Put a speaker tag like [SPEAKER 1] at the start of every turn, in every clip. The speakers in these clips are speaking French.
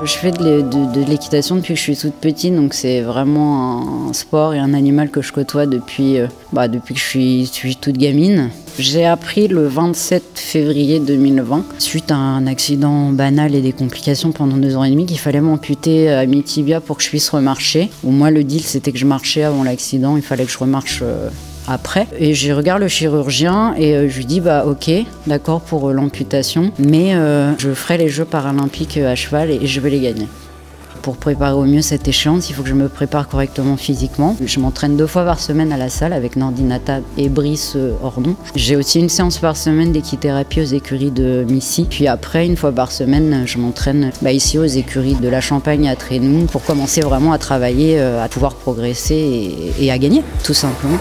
[SPEAKER 1] Je fais de l'équitation depuis que je suis toute petite, donc c'est vraiment un sport et un animal que je côtoie depuis que je suis toute gamine. J'ai appris le 27 février 2020, suite à un accident banal et des complications pendant 2 ans et demi, qu'il fallait m'amputer à mi-tibia pour que je puisse remarcher. Moi, le deal, c'était que je marchais avant l'accident, il fallait que je remarche après. Et je regarde le chirurgien et je lui dis ok, d'accord pour l'amputation, mais je ferai les Jeux paralympiques à cheval et je vais les gagner. Pour préparer au mieux cette échéance, il faut que je me prépare correctement physiquement. Je m'entraîne 2 fois par semaine à la salle avec Nordinata et Brice Ordon. J'ai aussi une séance par semaine d'équithérapie aux écuries de Missy. Puis après, 1 fois par semaine, je m'entraîne ici aux écuries de la Champagne à Trénou pour commencer vraiment à travailler, à pouvoir progresser et à gagner, tout simplement.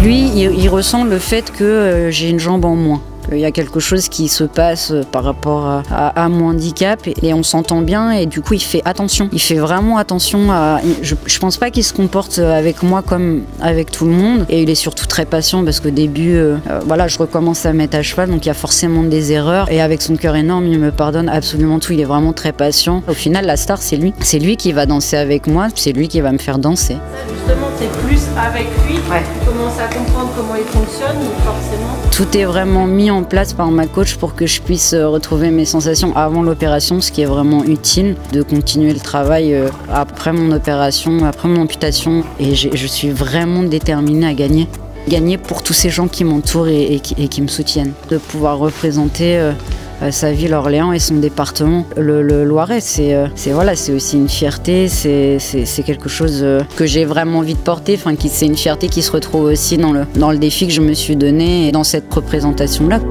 [SPEAKER 1] Lui, il ressent le fait que j'ai une jambe en moins. Il y a quelque chose qui se passe par rapport à mon handicap et on s'entend bien et du coup il fait attention. Il fait vraiment attention à... Je pense pas qu'il se comporte avec moi comme avec tout le monde et il est surtout très patient parce qu'au début, je recommence à mettre à cheval donc il y a forcément des erreurs et avec son cœur énorme il me pardonne absolument tout. Il est vraiment très patient. Au final la star c'est lui. C'est lui qui va danser avec moi, c'est lui qui va me faire danser.
[SPEAKER 2] Ça justement c'est plus avec lui, ouais. Tu commences à comprendre comment il fonctionne ou forcément...
[SPEAKER 1] Tout est vraiment mis en place par ma coach pour que je puisse retrouver mes sensations avant l'opération, ce qui est vraiment utile de continuer le travail après mon opération, après mon amputation. Et je suis vraiment déterminée à gagner. Gagner pour tous ces gens qui m'entourent et qui me soutiennent. De pouvoir représenter sa ville, Orléans et son département, le Loiret, c'est aussi une fierté, c'est quelque chose que j'ai vraiment envie de porter, c'est une fierté qui se retrouve aussi dans le défi que je me suis donné et dans cette représentation-là.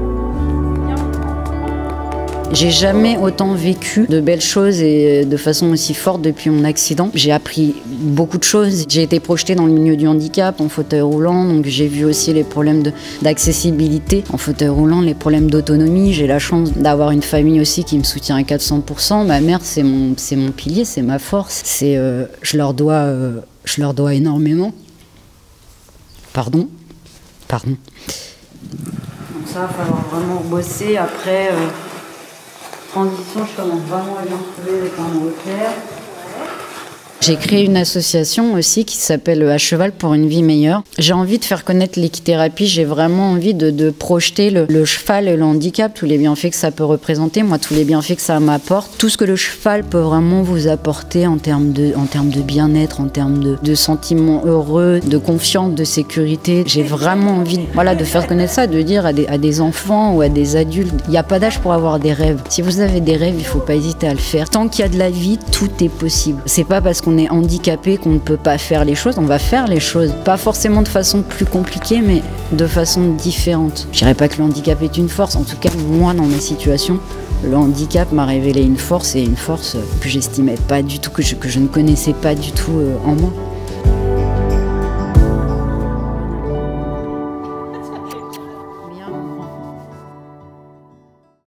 [SPEAKER 1] J'ai jamais autant vécu de belles choses et de façon aussi forte depuis mon accident. J'ai appris beaucoup de choses. J'ai été projetée dans le milieu du handicap en fauteuil roulant, donc j'ai vu aussi les problèmes d'accessibilité en fauteuil roulant, les problèmes d'autonomie. J'ai la chance d'avoir une famille aussi qui me soutient à 400%. Ma mère, c'est mon pilier, c'est ma force. Je leur dois énormément. Pardon. Donc ça, il va falloir vraiment bosser après. Transition, je commence vraiment à bien trouver les points de repère. J'ai créé une association aussi qui s'appelle À cheval pour une vie meilleure. J'ai envie de faire connaître l'équithérapie, j'ai vraiment envie de projeter le cheval et le handicap, tous les bienfaits que ça peut représenter, moi tous les bienfaits que ça m'apporte, tout ce que le cheval peut vraiment vous apporter en termes de bien-être, en termes de sentiments heureux, de confiance, de sécurité. J'ai vraiment envie de faire connaître ça, de dire à des enfants ou à des adultes, il n'y a pas d'âge pour avoir des rêves. Si vous avez des rêves, il ne faut pas hésiter à le faire. Tant qu'il y a de la vie, tout est possible. C'est pas parce qu'on est handicapé qu'on ne peut pas faire les choses, on va faire les choses, pas forcément de façon plus compliquée mais de façon différente. Je dirais pas que le handicap est une force, en tout cas moi dans ma situation le handicap m'a révélé une force et une force que j'estimais pas du tout, que je ne connaissais pas du tout en moi.